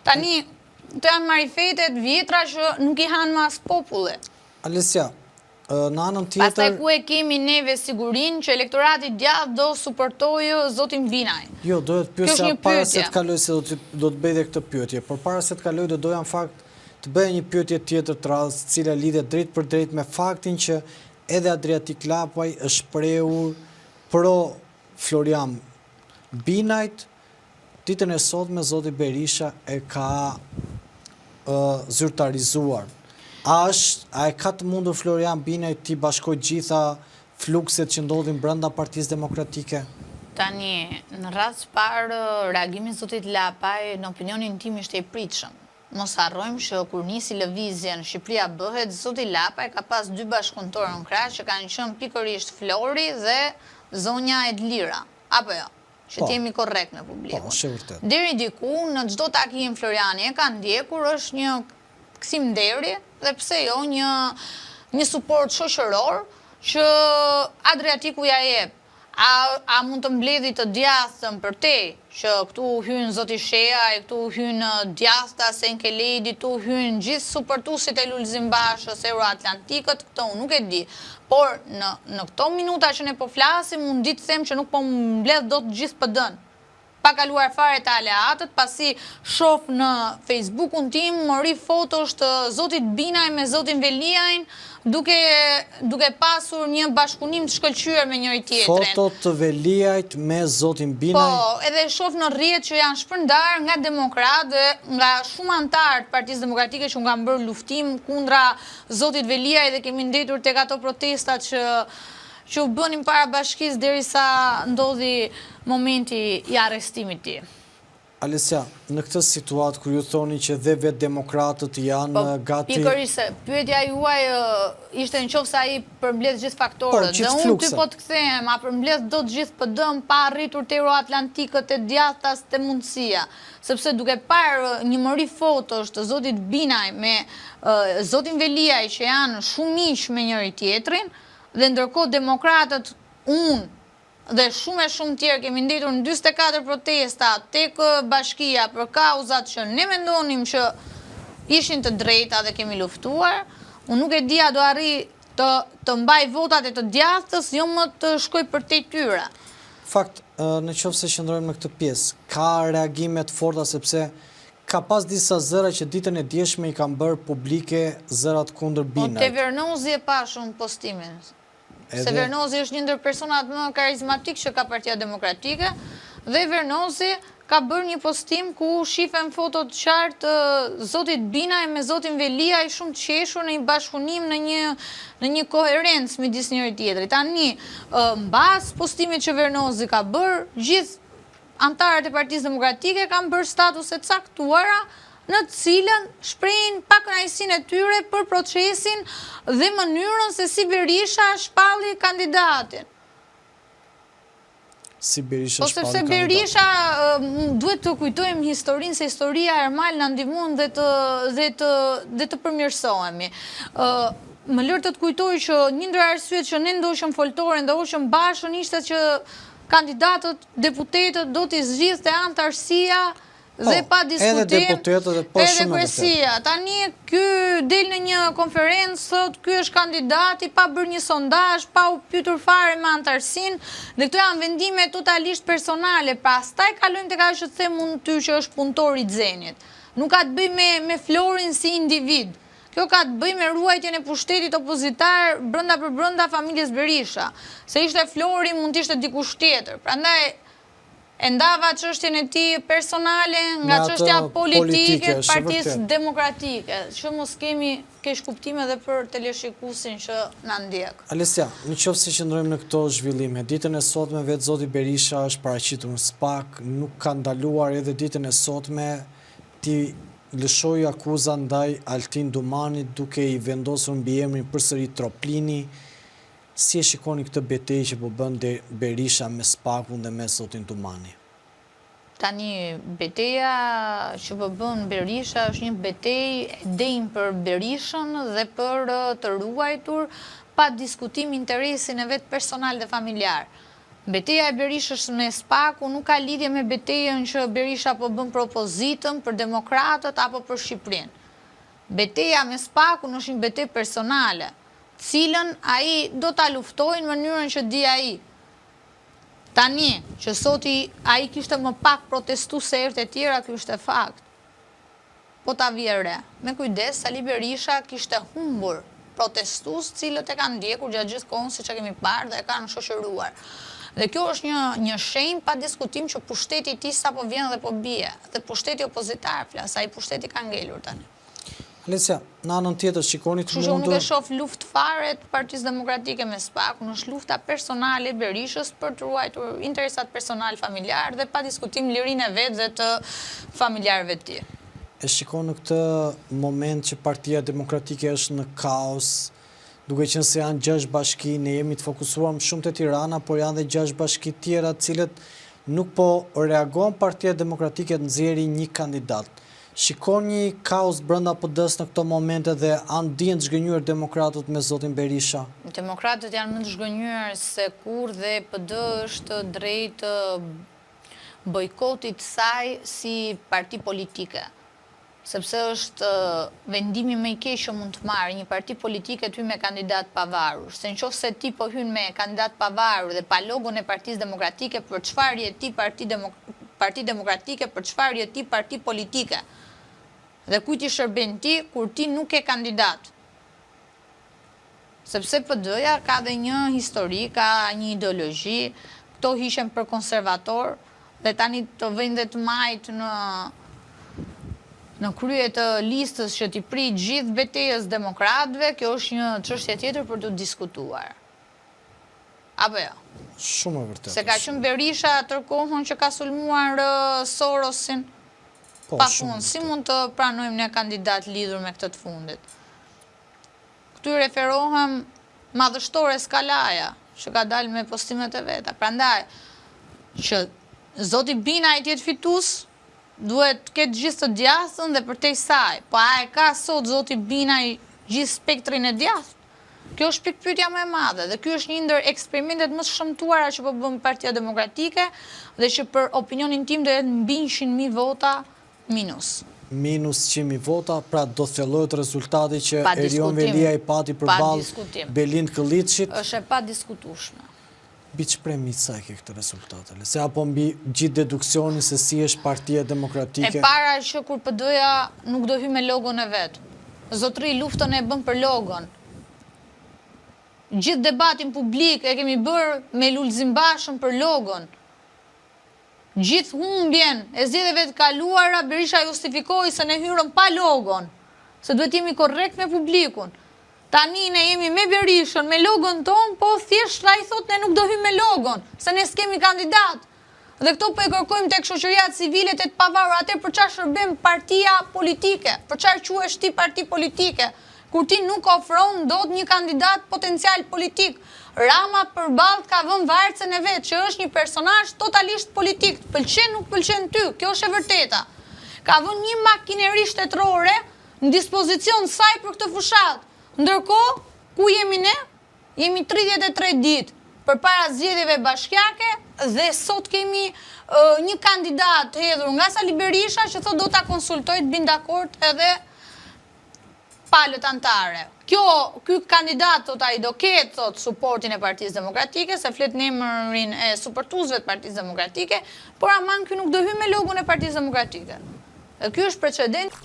Tani, të janë marifetet vjetra që nuk i hanë mas populli. Alesia, në anën tjetër... Pastaj ku e kemi neve sigurin që elektorati djathtë do suportojë zotin Binaj. Jo, do të pyesja para se të kaloj se do të bëj dhe këtë pyetje, por para se të kaloj do doja në fakt të bëj një pyetje tjetër të radhës, cila lidhet drejt për drejt me faktin që edhe Adriatik Lapaj është shprehur pro Florian Binajt. Ditën e sotme zoti Berisha e ka zyrtarizuar. A e ka të mundur Florian Binaj t'i bashkoj gjitha flukset që ndodhin brenda Partisë Demokratike? Tani, në rast parë, reagimi zotit Lapaj në opinionin tim ishte i pritshëm. Mos harrojmë që kur nisi lëvizjen Shqipëria bëhet, zoti Lapaj ka pas 2 bashkëpunëtorë në krah që kanë qenë pikërisht Flori dhe zonja Edlira. Apo jo? Që t'jemi korrekt me publikun. Deri diku, në çdo takim Floriani e ka ndjekur është një kthim deri dhe pse jo një suport shoqëror që Adriatiku ja jep. A mund të mbledhi të djathtën për te, që këtu hynë zoti Shea, këtu hynë djathta, Senke Lejdi, këtu hynë gjithë suportuesit e Lulzim Bashës, Euroatlantikët, këto unë nuk e di. Por në këto minuta që ne po flasim, unë ditë them që nuk po mbledh do të gjithë PD-n. Pa kaluar fare të aleatët, pasi shof në Facebook-un tim, mori fotosh të zotit Binaj me zotin Veliajn, duke pasur një bashkëpunim të shkëlqyer me njëri tjetrin. Foto të Veliajt me zotin Binaj? Po, edhe shof në rrjet që janë shpërndar nga demokratë dhe nga shumë antarë të Partisë Demokratike që nga bërë luftim kundra zotit Veliaj dhe kemi ndetur tek ato protestat që u bënin para bashkisë derisa ndodhi momenti i arrestimit tij. Alesia, në këtë situatë kur ju thoni që dhe vetë demokratët janë gati... Pikërisht se pyetja juaj ishte nëse ai përmbledh gjithë faktorët. Dhe unë ty po të kthehem, a përmbledh do të gjithë PD-n pa arritur te Euroatlantikët e djathtas te mundësia. Sepse duke parë një mëri fotosh të zotit Binaj me zotin Veliaj që janë shumë miq me njëri tjetrin, dhe ndërkohë demokratët dhe shumë e shumë tjerë kemi ndetur në 44 protesta tek bashkia për kauzat që ne mendonim që ishin të drejta dhe kemi luftuar, unë nuk e dia do arri të mbaj votat e të djathtës, jo më të shkoj për te tyra. Fakt, në qoftë se qëndrojmë në këtë pjesë, ka reagime të forta sepse ka pas disa zëra që ditën e djeshme i kanë bërë publike zërat kundër Binajt. Te Vernozi e pa shumë postimin. Se Vernozi është një ndër personat më karizmatik që ka Partia Demokratike dhe Vernozi ka bërë një postim ku shifen fotot qartë zotit Binaj me zotin Veliaj shumë të qeshur në një bashkëpunim në një koherencë midis njëri tjetrit. Tani, mbas postimit që Vernozi ka bërë, gjithë antarët e Partisë Demokratike kanë bërë statuse caktuara në të cilën shprehin pakënaqësinë e tyre për procesin dhe mënyrën se si Berisha shpalli kandidatin. Si Berisha shpalli kandidatin? Sepse Berisha duhet të kujtojmë historinë, se historia e Ermal na ndihmon dhe të përmirësohemi. Më lër të kujtoj që një ndër arsyet që ne ndoqëm foltoren dhe hoqëm Bashën ishte që kandidatët, deputetët do t'i zgjidhte antarësia dhe pa diskutim, edhe deputetët dhe po shumë kresia. Tani ky del në një konferencë, thot ky është kandidati, pa bërë një sondazh, pa u pyetur fare me antarësinë, dhe këto janë vendime totalisht personale. Pastaj kalojmë tek ajo që them unë ty që është punëtor i Xenit. Nuk ka të bëjë me Florin si individ. Kjo ka të bëjë me ruajtjen e pushtetit opozitar brenda për brenda familjes Berisha. Se ishte Flori, mund të ishte dikush tjetër. Prandaj e ndava çështjen e tij personale nga çështja politike të Partisë Demokratike, që mos kemi keq kuptime edhe për teleshikuesin që na ndjek. Alesia, nëse qëndrojmë në këto zhvillime, ditën e sotme vetë zoti Berisha është paraqitur në SPAK, nuk ka ndaluar edhe ditën e sotme ti lëshoi akuza ndaj Altin Dumanit duke i vendosur mbi emrin përsëri Troplini. Si e shikoni këtë betejë që po bën Berisha me SPAK-un dhe me zotin Dumani? Tani, beteja që po bën Berisha është një betejë e denjë për Berishën dhe për të ruajtur pa diskutim interesin e vet personal dhe familjar. Betejë e Berishës me SPAK-u nuk ka lidhje me betejën që Berisha po bën propozitën për demokratët apo për Shqipërinë. Beteja me SPAK-un është një betejë personale, cilën ai do ta luftojë në mënyrën që di ai. Tani, që soti ai kishte më pak protestues se herët e tjera, ky është fakt. Po ta vije re. Me kujdes, Sali Berisha kishte humbur protestues, cilët e kanë ndjekur gjatë gjithë kohën siç e kemi parë dhe e kanë shoqëruar. Dhe kjo është një shenjë pa diskutim që pushteti i tij sapo vjen dhe po bie. Dhe pushteti opozitar flas, ai pushteti ka ngelur tani. Alesia, në anën tjetër shikoni të Kështu që unë mundur. nuk e shoh luftë fare të Partisë Demokratike me SPAK-un, është lufta personale e Berishës për të ruajtur interesat personal familjar dhe pa diskutim lirinë e vet dhe të familjarëve të tij. E shikon në këtë moment që Partia Demokratike është në kaos, duke qenë se janë 6 bashki, ne jemi të fokusuar më shumë te Tirana, por janë dhe 6 bashki tjera të cilët nuk po reagon Partia Demokratike të nxjerrë një kandidat. Shikon një kaos brenda PD-s në këto momente dhe anë dihen të zhgënjur demokratët me zotin Berisha. Demokratët janë më të zhgënjur se kur dhe PD është drejt bojkotit saj si parti politike. Sepse është vendimi më i keq që mund të marrë një parti politike të hyjë me kandidat pavarur. Se nëse ti po hyn me kandidat pavarur dhe pa logon e Partisë Demokratike, për çfarë je ti Parti Demokratike, për çfarë je ti parti politike? Dhe kujt i shërben ti kur ti nuk e kandidat? Sepse PD-ja ka dhe një histori, ka një ideologji, këto hishen për konservator dhe tani të vënë dhe të majt në krye të listës që t'i prit gjithë betejës demokratëve, kjo është një çështje tjetër për të diskutuar. Apo jo? Shumë e vërtetë. Se ka qenë Berisha tërkohën që ka sulmuar Sorosin. Po, Pa shumë punë, si mund të pranojmë një kandidat lidhur me këtë të fundit? Këtu referohem madhështore Skalaja, që ka dalë me postimet e veta. Prandaj, që zoti Binaj të jetë fitues, duhet të ketë gjithë të djathtën dhe përtej saj. Po a e ka sot zoti Binaj gjithë spektrin e djathtë? Kjo është pikpyetja më e madhe dhe ky është një ndër eksperimentet më të shëmtuara që po bën Partia Demokratike dhe që për opinionin tim do jetë mbi 100.000 vota minus. Minus 100.000 vota, pra do thellohet rezultati që Pa Erion diskutim. Velia i pati Pa përballë diskutim. Belind Këlliçit. Është e padiskutueshme. Mbi ç'premit sa e ke këtë rezultate? Se apo mbi gjithë deduksionin se si është Partia Demokratike? E para që kur PD-ja nuk do hyj me logon e vet. Zotëri luftën e bën për logon. Gjithë debatin publik e kemi bërë me Lulzim Bashën për logon. Gjithë humbjen e zgjedhjeve të kaluara Berisha justifikoi se ne hyrëm pa logon, se duhet jemi korrekt me publikun. Tani ne jemi me Berishën, me logon ton, po thjesht ai thotë ne nuk do hyjmë me logon, se ne s'kemi kandidat. Dhe këto po e kërkojmë tek shoqëria civile të pavarur, atë për çfarë shërben partia politike? Për çfarë quhesh ti parti politike? Kur ti nuk ofron dot një kandidat potencial politik. Rama përballë ka vënë varcën e vet, që është një personazh totalisht politik. Pëlqen nuk pëlqen ty, kjo është e vërteta. Ka vënë një makineri shtetërore në dispozicion saj për këtë fushat. Ndërkohë, ku jemi ne? Jemi 33 ditë përpara zgjedhjeve bashkiake dhe sot kemi një kandidat hedhur nga Sali Berisha që thotë do ta konsultoj të bin dakord edhe palët antare. Ky kandidat thot ai do ketë thot suportin e Partisë Demokratike, se flet në emrin e suportuesve të Partisë Demokratike, por aman ky nuk do hyjë me logon e Partisë Demokratike. Dhe ky është precedent